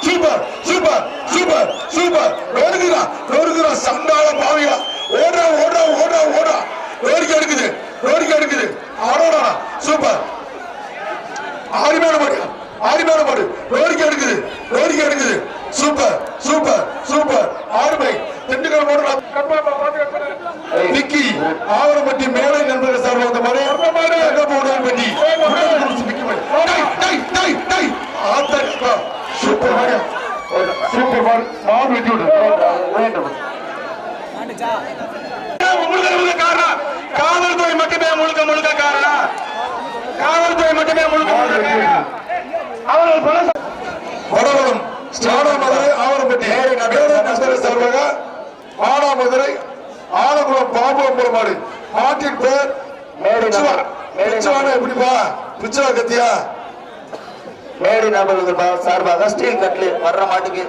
Super super super super சண்டால பாவியா ஓடுறா ஓடுறா ஓடுறா ஓடுறா ரோடிக்கு எடுக்குது ஆடோடா சூப்பர் ஆரிமான மாடு ரோடிக்கு எடுக்குது சூப்பர் சூப்பர் சூப்பர் ஆறுமை திண்டுக்கல் மாடு நிக்கி ஆவரப்பட்டி மேலை நண்பர்கள் சார்பாக வந்த மாதிரி பட்டி சூப்பர் சூப்பர் மாடு வெட்டி விடு காரணம் காவல்துறை மட்டுமே முழுக்க காரணம் காவல்துறை மட்டுமே வடவளம் மதுரை ஆவரப்பட்டி சார்பாக மானாமதுரை ஆலங்குளம் பாம்பு மாடு மாட்டின் பேர் எப்படிப்பா பிச்சவா கத்தியா மேடி நபர்கள் சார்பாக ஸ்டீல் கட்லு வர்ற மாட்டுக்கு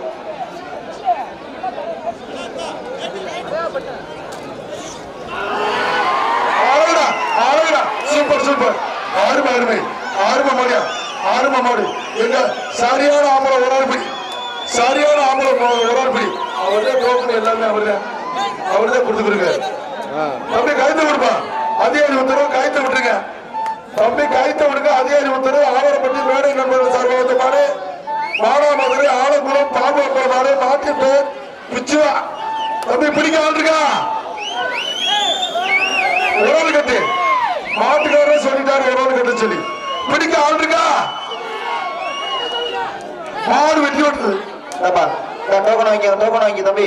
சூப்பர் சூப்பர் ஆறுமை மாடு எங்க சரியான ஆம்பளை ஒரு ஆள் படி அவர்தான் டோக்கன் எல்லாமே அவர்தான் கொடுத்துருங்க தம்பி கைத்த விடுப்பா அதிகாரி உத்தரவு கைத்த விட்டுருங்க தம்பி கைத்த விடுங்க அதிகாரி உத்தரவு ஆவரப்பட்டி மேடை நண்பர்கள் சார்பாக வந்த மாடு மானாமதுரை ஆலங்குளம் பாம்பு மாடு மாட்டின் பேர் பிச்சுவா தம்பி பிடிக்க ஆள் இருக்கா ஒரு ஆள் கட்டு மாட்டுக்காரே சொல்லிட்டாரு ஒரு ஆள் கட்டு சொல்லி பிடிக்க ஆள் இருக்கா மாடு வெட்டி விட்டுது டோக்கன் வாங்கி தம்பி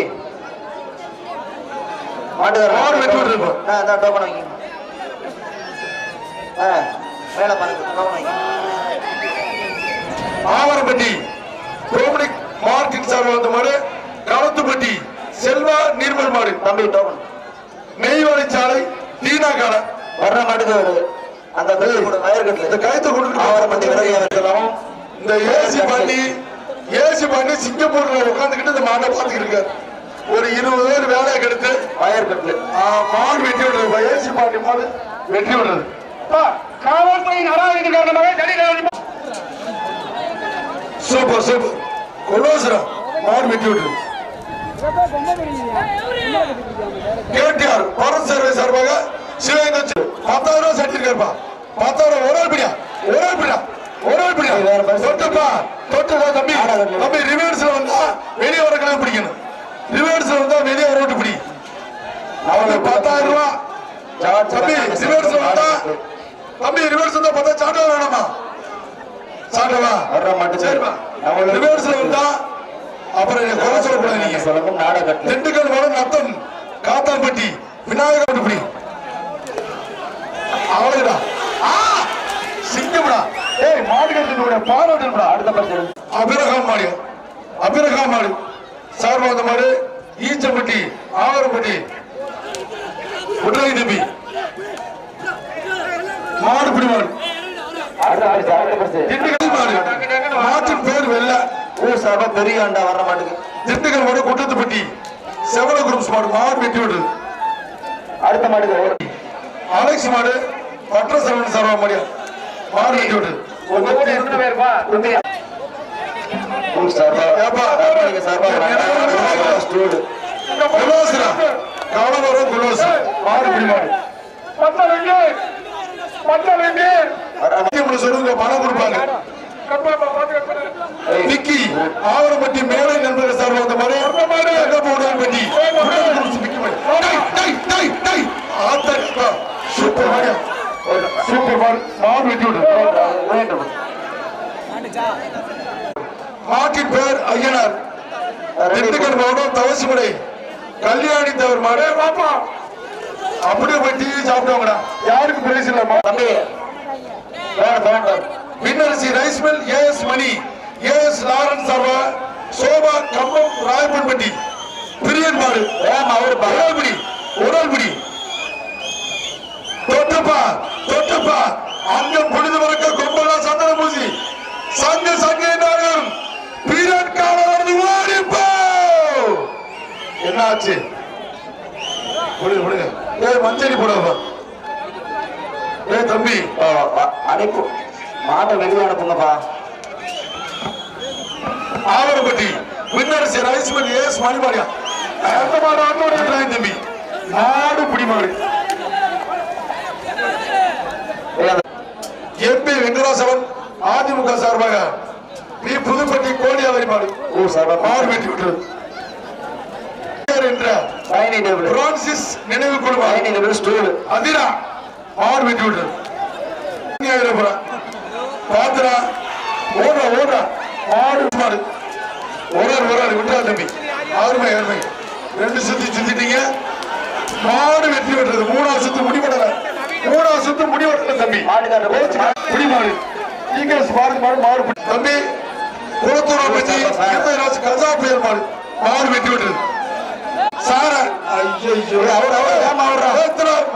மாடு வெட்டி விட்டுருப்போம் டோக்கன் வாங்கி மேல பாருங்க ஆவரப்பட்டி டோமினிக் மார்க்கெட் சார்பாக வந்த மாடு களத்துப்பட்டி செல்வா நீர்மல் மாடு தம்பி டோக்கன் நெய்வாலை சாலை தீனா காலை வர்ற மாட்டுக்கு வருது அந்த இந்த கயத்தை கொடுத்து ஆவரப்பட்டி விலகியவர்களும் இந்த ஏசி பண்ணி சிங்கப்பூர்ல உட்காந்துக்கிட்டு இந்த மாட்டை பார்த்துக்கிட்டு இருக்காரு ஒரு 20 பேர் வேலையை கெடுத்து வயர் கட்டு மாடு வெட்டி விடுறது ஏசி பாண்டி மாடு வெட்டி விடுறது காவல்துறையின் அராஜக காரணமாக சூப்பர் சூப்பர் கொலோசரம் மாடு வெட்டி விடுறது கேடிஆர் பாரத் சேவை சார்பாக சிவகங்கை 10,000 ரூபாய் சட்டிருக்காருப்பா 10,000 ஒரு ஆள் பிடியா தொட்டுப்பா தம்பி ரிவர்ஸ்ல வந்தா வெளியே வர கிளம்பி பிடிக்கணும் ரிவர்ஸ்ல வந்தா வெளியே வர விட்டு பிடி அவனுக்கு 10,000 ரூபாய் தம்பி ரிவர்ஸ்ல வந்தா பார்த்தா சாட்டா வேணாமா சாட்டவா வர்ற மாட்டு சரிப்பா ரிவர்ஸ்ல வந்தா அப்புறம் என்ன குறை சொல்லக்கூடாது நீங்க சொல்லணும் நாடகம் திண்டுக்கல் வரும் நத்தம் காத்தான்பட்டி விநாயகர் பிடி அவ்வளவுடா சிங்கம்டா ஏய் மாடுகளுடைய பாராட்டுடா அடுத்த பரிசு அபிரகாம் மாடு சார்பாக வந்த மாடு ஈச்சப்பட்டி ஆவரப்பட்டி உடலை நம்பி மாடு பிடி மாடு திண்டுக்கல் மாடு மாட்டின் பேர் வெள்ள ஊர் சார்பா பெரிய அண்டா வர்ற மாட்டுக்கு திண்டுக்கல் மாடு குட்டத்துப்பட்டி செவல குரூப்ஸ் மாடு வெட்டி விடுது அடுத்த மாட்டுக்கு அலெக்ஸ் மாடு பற்ற சரவணன் சார்பா மாடியா மாடு வெட்டி விடுது சொல்லுங்க பணம் கொடுப்பாங்க நிக்கி ஆவரப்பட்டி மேலை நண்பர்கள் சார்பாக வந்த மாதிரி சூப்பர் மாடு வெட்டி விடு மாட்டின் பேர் ஐயனார் திண்டுக்கல் மாவட்டம் தவசிமலை கல்யாணி தவர் மாடு பாப்பா அப்படியே போய் டிவி சாப்பிட்டவங்கடா யாருக்கு பிரைஸ் இல்ல தம்பி வின்னரசி ரைஸ் மில் ஏஎஸ் மணி ஏஎஸ் லாரன்ஸ் சர்வா சோபா கம்பம் ராயப்பன்பட்டி பிரியன் மாடு ஒரு ஆள் பிடி தொட்டப்பா அங்கம் புனித மறக்க கொம்பெல்லாம் சந்தன பூசி சங்க நாகம் பீரன் காலம் ஓடிப்போ என்னாச்சு விடுங்க மஞ்சரி போடுவா ஏ தம்பி அனுப்பு மாட்டை வெளியே அனுப்புங்கப்பா. ஆவரப்பட்டி விண்ணரசு ரைஸ்மன் ஏஎஸ் மணிமாரியா அந்த மாடு ஆட்டோட தம்பி மாடு பிடி மாடு எம்பி வெங்கடாசவன் அதிமுக சார்பாக பி புதுப்பட்டி கோடியாவரி மாடு மாடு வெட்டி விட்டது என்ற பிரான்சிஸ் நினைவு குழுமம் அதிரா மாடு வெட்டி விட்டது பாத்திரா ஓடுறா மாடு மாடு ஒரு விட்டா தம்பி அருமை அருமை 2 சுத்தி சுத்திட்டீங்க மாடு வெற்றி பெற்றது. 3வது சுத்து முடிவடல 3வது சுத்து முடிவடல தம்பி புடி மாடு மாடு தம்பி குளத்தூர் பற்றி கஜா புயல் மாடு மாடு வெற்றி பெற்றது. சார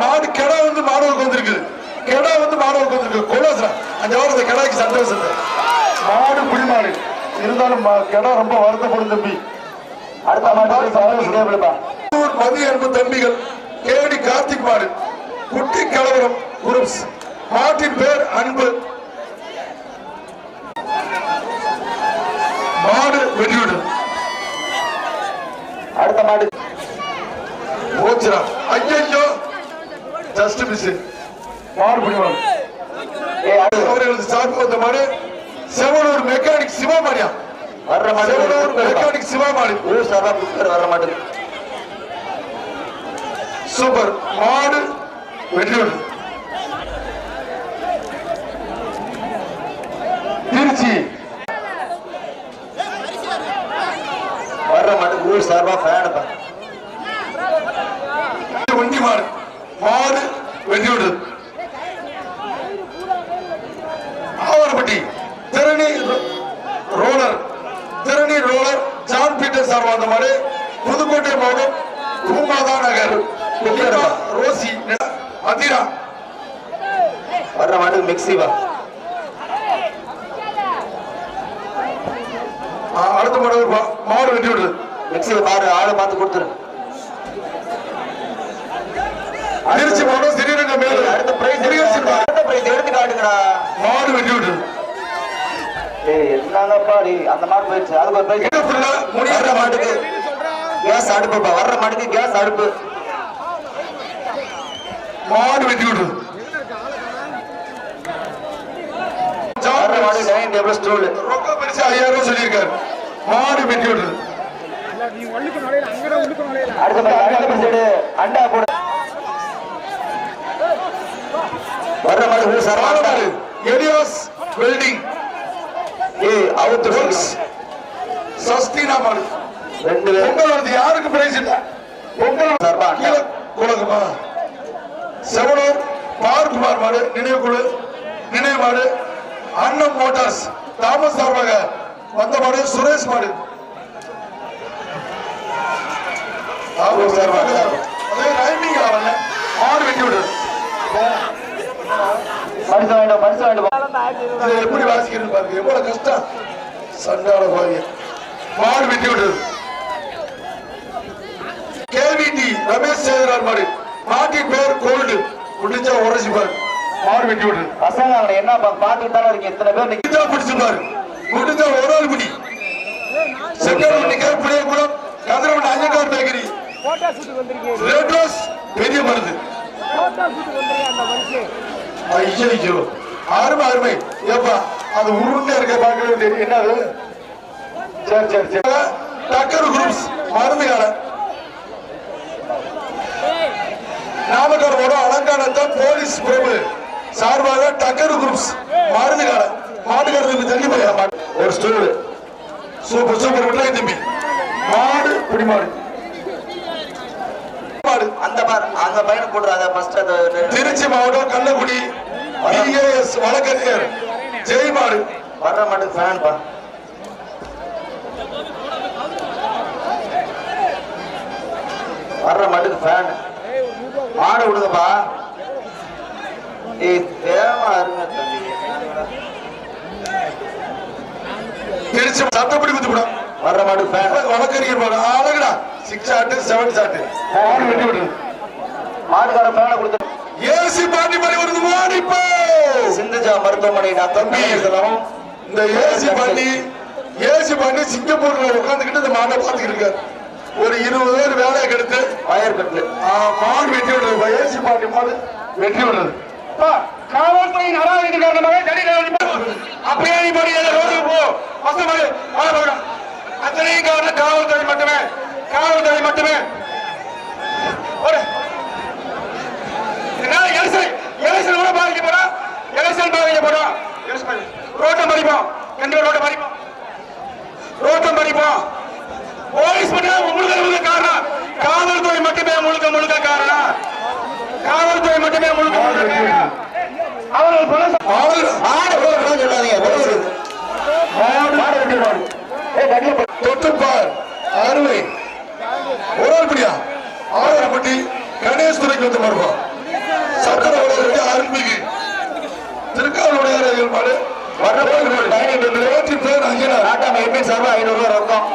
மாடு கெடா வந்து மாணவருக்கு வந்திருக்கு கொலோசா அந்த வாரம் கெடாக்கு சந்தோஷம் மாடு புடி மாடு இருந்தாலும் கெடா ரொம்ப வருத்தப்படும் தம்பி. அடுத்த மதிய அன்பு தம்பிகள் கேடி கார்த்திக் மாடு குட்டி கலவரம் குரூப்ஸ் மாட்டின் பேர் அன்பு மாடு வெற்றிவிடு. அடுத்த மாடு போச்சுரா ஐயோ ஜஸ்ட் மிஸ் மாடு பிடிவாங்க அவர்களுக்கு சார்பு வந்த மாடு செவனூர் மெக்கானிக் சிவா மாடியா வர்ற மாடு மெக்கானிக் சிவா மாடு வர்ற மாடு சூப்பர் மாடு வெற்றிவிடு. திருச்சி வர்ற மாடு ஊர் சார்பா ஃபேன் வண்டி மாடு மாடு வெற்றிவிடு. ஆவரப்பட்டி திரணி ரோலர் ஜான் பீட்டர் சார்பா அந்த மாடு புதுக்கோட்டை மாவட்டம் பூமாதா நகர் ரோசி அதிரா வர்ற மாடு மிக்சிவா. அடுத்த மாடு வெட்டி விடுது மிக்சி பாரு ஆளை பார்த்து கொடுத்துரு. திருச்சி மாவட்டம் ஸ்ரீரங்கம் மேல அடுத்த பிரைஸ் எடுத்து காட்டுங்கடா. மாடு வெட்டி விடுது. என்னங்கப்பா அந்த மாடு போயிடுச்சு. அதுக்கு ஒரு பிரைஸ் வர்ற மாட்டுக்கு கேஸ் அடுப்புப்பா. வர்ற மாட்டுக்கு கேஸ் அடுப்பு மாடு வெட்டி விடுது. மாடு டைனிங் டேபிள் ஸ்டூல் ரொக்க பரிசு 5000 சொல்லியிருக்காரு. மாடு வெட்டி விடுது. அடுத்த அண்டா போடு. வர்ற மாடு மாடு எலியாஸ் வெல்டிங் அவுட் சஸ்தினா மாடு 2 பேர். பொங்கல் யாருக்கு பிரைஸ் இல்ல பொங்கல் கீழே கொடுக்குமா செவனூர் பார்க்குமார் மாடு நினைவு மாடு அண்ணம் மோட்டார்ஸ் தாமஸ் சார்பாக வந்த மாடு சுரேஷ் மாடு அதே ரைமிங் ஆகல மாடு வெட்டி விடு. பரிசு வேண்டும் இதை எப்படி வாசிக்கிறது பாருங்க எவ்வளவு கஷ்டம். சண்டால பாருங்க மாடு வெட்டி விடுறது. கேவிடி ரமேஷ் சேகரார் மாடு மாட்டின் பேர் கோல்டு முடிஞ்சா உரைச்சு பாரு மாடு வெட்டி விடுறது. பசங்க அவனை என்ன பாத்துட்டு தானே இருக்கு. எத்தனை பேர் முடிஞ்சா பிடிச்சு பாரு முடிஞ்சா ஒரு ஆள் பிடி. செங்கல் புளியகுளம் கதிரவன் அஞ்சங்கார் பேக்கரி ரெட் ரோஸ் பெரிய மருந்து. ஐயோ அருமை ஏப்பா அது உருண்டை இருக்க பாக்க என்னது. சரி டக்கர் குரூப்ஸ் மருந்து கடை நாமக்கல் மாவட்டம் அலங்காநத்தம் போலீஸ் பிரபு சார்பாக டக்கர் குரூப்ஸ் மருந்து கடை மாட்டுக்காரருக்கு தள்ளி போய் ஒரு ஸ்டூல் சூப்பர் விட்டாய் தம்பி. மாடு பிடி மாடு அந்த பையனை போடுறாங்க ஃபர்ஸ்ட். திருச்சி மாவட்டம் கள்ளக்குடி வழக்கறிஞர் ஜெய்மாடு வர்ற மாட்டுக்கு ஃபேன் பா. வர்ற மாட்டுக்கு ஃபேன் மாடு விடுங்கப்பா. தேவா இருங்க தம்பி. திருச்சி சட்டப்படி குத்துப்படும் வர்ற மாட்டுக்கு ஃபேன் வழக்கறிஞர் மாடு அழகுடா 6 ஷாட் 7 ஷாட் மாடு வெட்டி விடுறது. மாடுகார ஃபேனை கொடுத்து ஏசி பாண்டி மணி வருது ஓடிப்போ சிந்துஜா மருத்துவமனை நான் தம்பி இந்த ஏசி பாண்டி சிங்கப்பூர்ல உட்காந்துக்கிட்டு இந்த மாட்டை பாத்துக்கிட்டு இருக்காரு ஒரு 20 பேர் வேலையை கெடுத்து வாயர்பேட்டில் மாடு வெட்டி விடுறது ஏசி பாண்டி மாடு வெட்டி விடுறது காவல்துறையின் அராஜக காரணமாக அப்படியே நீ படி ரோடு போ அத்தனையும் காரணம் காவல்துறை மட்டுமே எலெக்ஷன் கூட பாதிக்க போறோம் ரோட்டம் பறிப்போம் கண்டிப்பா ரோட்டம் பறிப்போம் போலீஸ் மட்டுமே முழுக்க காரணம் காவல்துறை மட்டுமே முழுக்க காரணம் காவல்துறை மட்டுமே முழுக்க காரணம் தொட்டுப்பார் அறுவை ஒரு ஆள் பிடியா ஆயிரப்பட்டி கணேஷ் துறைக்கு வந்து வருவோம் சக்கர அருள்மிகு திருக்காவலுடைய மாடு பேர் அஞ்சனார் 500 ரூபாய் ரொக்கம்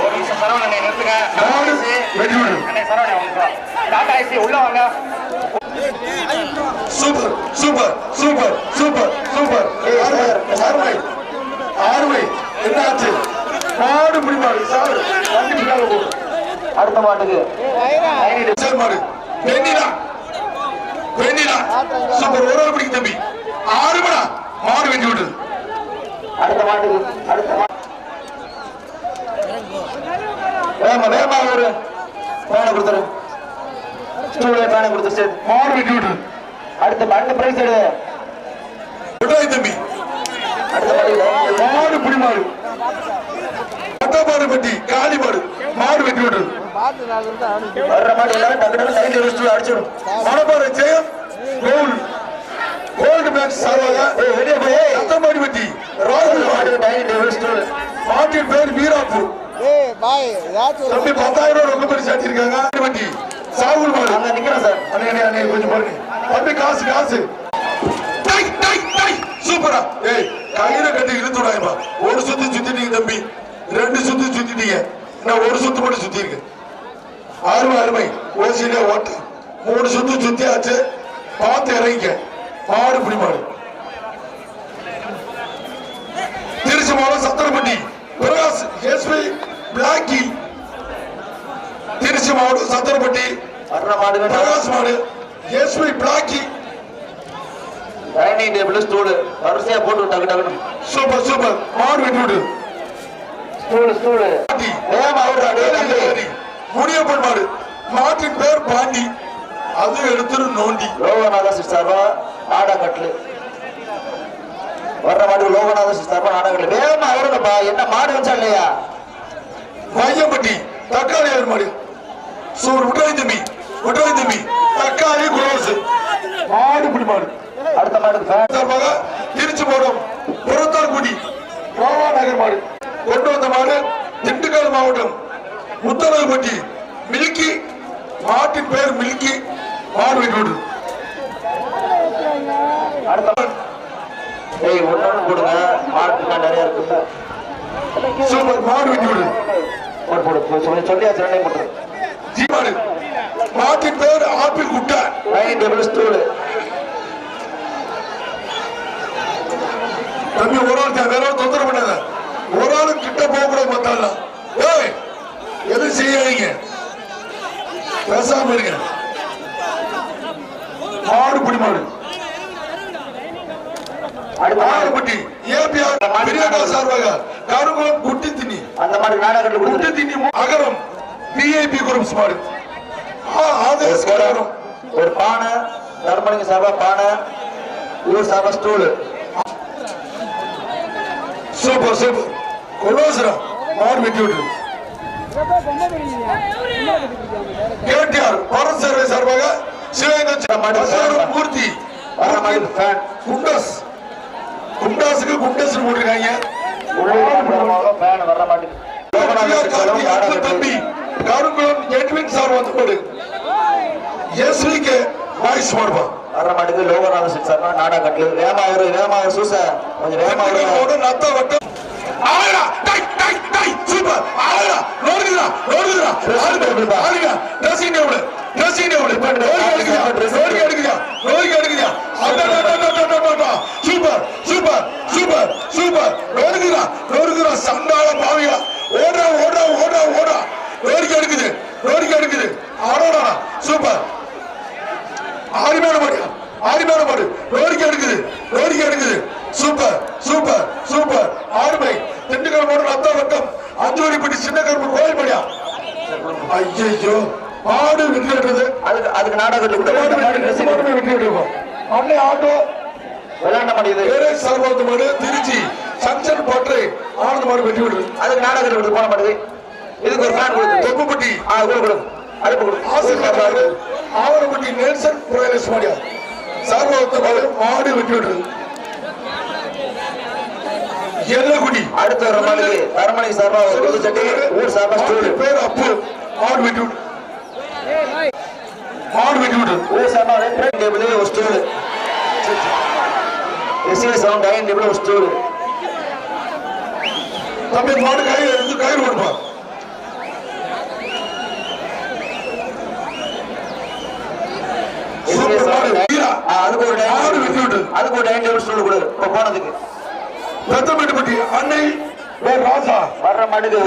ஒரு நிமிஷம் சரவணன் நிறுத்துங்க வெட்டி விடு டாடா ஏசி உள்ள வாங்க சூப்பர் ஆறுமை என்ன ஆச்சு மாடு பிடிமாடு சார் வண்டி பின்னால போடு அடுத்த மாட்டுக்கு மாடு வெண்ணிலா சூப்பர் ஒரு ஆள் பிடிக்கும் தம்பி 6 மணா மாடு வெட்டி விடுது அடுத்த மாட்டுக்கு வேகமா ஒரு பேனை கொடுத்துரு ஸ்டூலே பேனை கொடுத்துரு சரி மாடு வெட்டி விடுது அடுத்த பிரைஸ் எடு விடாய் தம்பி அடுத்த மாட்டுக்கு மாடு பிடிமாடு மாடு வெட்டி காளி மாடு வெட்டி விடுறது வர்ற மாட்டு எல்லாரும் டக்கு லைன் அடிச்சிடும் மணப்பாறை ஜெயம் கோல்டு மேட்ச் சார்பாக வெளியே போய் சத்தமாடி வெட்டி ராகுல் மாட்டின் பேர் வீராப்பூர் தம்பி 10,000 ரூபாய் ரொம்ப பெரிய சாட்டிருக்காங்க வெட்டி சாகுல் மாடு அங்க நிக்கிறேன் சார் அண்ணே கொஞ்சம் பாருங்க தம்பி காசு சூப்பரா ஏய் கயிறை கட்டி இழுத்து விடாயமா ஒரு சுத்து சுத்திட்டீங்க தம்பி 2 சுத்து சுத்திட்டீங்க நான் ஒரு சுத்து மட்டும் சுத்தி இருக்கு அருமை ஓசியில ஓட்ட 3 சுத்து சுத்தியாச்சு பார்த்து இறங்கிக்க மாடு பிடி மாடு திருச்சி மாவட்டம் சத்திரப்பட்டி பிரகாஷ் எஸ்பி பிளாக்கி திருச்சி மாவட்டம் சத்திரப்பட்டி வர்ற மாடு பிரகாஷ் மாடு SP Blackie dining table stool வரிசையா போட்டு டக்கு சூப்பர் மாடு வெட்டி விடு ஸ்டூல் முனியப்பன் மாடு மாட்டின் பேர் பாண்டி அது எடுத்துரு நோண்டி லோகநாத சிஸ்டர்வா ஆடக்கட்லு வர்ற மாடு லோகநாத சிஸ்டர்வா ஆடக்கட்லு வேகமா அவருங்கப்பா என்ன மாடு வச்சா இல்லையா மையப்பட்டி தக்காளி மாடு சூர் விட்டாய் தம்பி தக்காளி குரோஸ் மாடு பிடி மாடு அடுத்த மாடுக்கு திருச்சி போடும் புறத்தார்குடி கோவா நகர் மாடு கொண்டு வந்த மாடு திண்டுக்கல் மாவட்டம் முத்தரல்பட்டி மில்கி மாட்டின் பேர் மில்கி மாடு வெட்டி விடு அடுத்த ஒண்ணு கொடுங்க மாடு நிறைய இருக்கு சூப்பர் மாடு வெட்டி விடு சொல்லியாச்சு ரெண்டே போட்டு ஜி மாடு மாட்டின் பேர் ஆப்பிள் குட்டை டைனிங் டேபிள் ஸ்டூல் தம்பி ஒரு ஆள் வேற ஒரு தொந்தரவு பண்ணாத ஒரு ஆளு கிட்ட போக கூட பார்த்தாலும் ஏய் எது செய்யாதீங்க பேசாம இருங்க மாடு பிடி மாடு ஆறுபட்டி ஏபிஆர் பெரியகா சார்பாக கருங்குளம் குட்டி திண்ணி அந்த மாடு நாடகத்தில் குட்டி திண்ணி அகரம் விஐபி குரூப்ஸ் மாடு ஆதேஷ் அகரம் ஒரு பானை தர்மலிங்க சார்பா பானை ஊர் சார்பா ஸ்டூல் சூப்பர் கொலோசரம் மாடு வெட்டி விட்டு கேடிஆர் பரத் சர்வே சார்பாக சிவகங்கை மூர்த்தி குண்டாசுக்கு குண்டஸ் போட்டிருக்காங்க தம்பி கருங்குளம் எட்வின் சார் வந்து எஸ்விகே வாய்ஸ் மாடுவா வர்ற மாட்டுக்கு லோகநாத சிக்ஸர்னா நாடா கட்லு வேகமாவூர் சூச கொஞ்சம் வேகமாவூர் நத்த வட்டம் ஆளுடா சூப்பர் ஆளுடா நோடுதுடா ட்ரெஸ்ஸிங் டேபிள் ட்ரெஸ்ஸிங் டேபிள் நோரிக்கு எடுக்குதா சூப்பர் சூப்பர் சூப்பர் சூப்பர் நோருக்குறா சண்டால பாவியா ஓடுறா நோரிக்கு எடுக்குது ஆடோடா சூப்பர் ஆரிமேல மாடு நோரிக்கு எடுக்குது சூப்பர் சூப்பர் சூப்பர் ஆறுமை திண்டுக்கல் மாடு ரத்த வட்டம் அஞ்சூரிப்பட்டி சின்ன கருப்பு கோயில் படியா ஐயோ மாடு விட்டுறது அதுக்கு நாடகத்தில் விட்டுருக்கோம் அன்னை ஆட்டோ விளையாட மாட்டேங்குது சர்வத்து மாடு திருச்சி சஞ்சன் பற்றை ஆனந்த மாடு வெட்டி விடுது அதுக்கு நாடகத்தில் போன மாட்டேங்குது இதுக்கு ஒரு ஃபேன் கொடுத்து தொப்புப்பட்டி கொடுக்கும் அடுப்பு கொடுக்கும் ஆவரப்பட்டி நெல்சன் புரேலஸ் மாடியா சர்வத்து மாடு வெட்டி விடுது எல்லகுடி அடுத்த ஒரு மாடுக்கு தரமணி சார்பா ஒரு சட்டி ஊர் சார்பா ஸ்டூல் பேர் அப்பு மாடு வெட்டி விடு ஊர் சார்பா டைனிங் டேபிள் ஒரு ஸ்டூல் எஸ்எஸ் டைனிங் டேபிள் ஒரு ஸ்டூல் தம்பி மாடு கயிறு கொடுப்பா அதுக்கு ஒரு டைனிங் டேபிள் ஸ்டூல் கொடு போனதுக்கு ரத்தமேட்டுப்பட்டி அன்னை ராசா வர்ற மாட்டுக்கு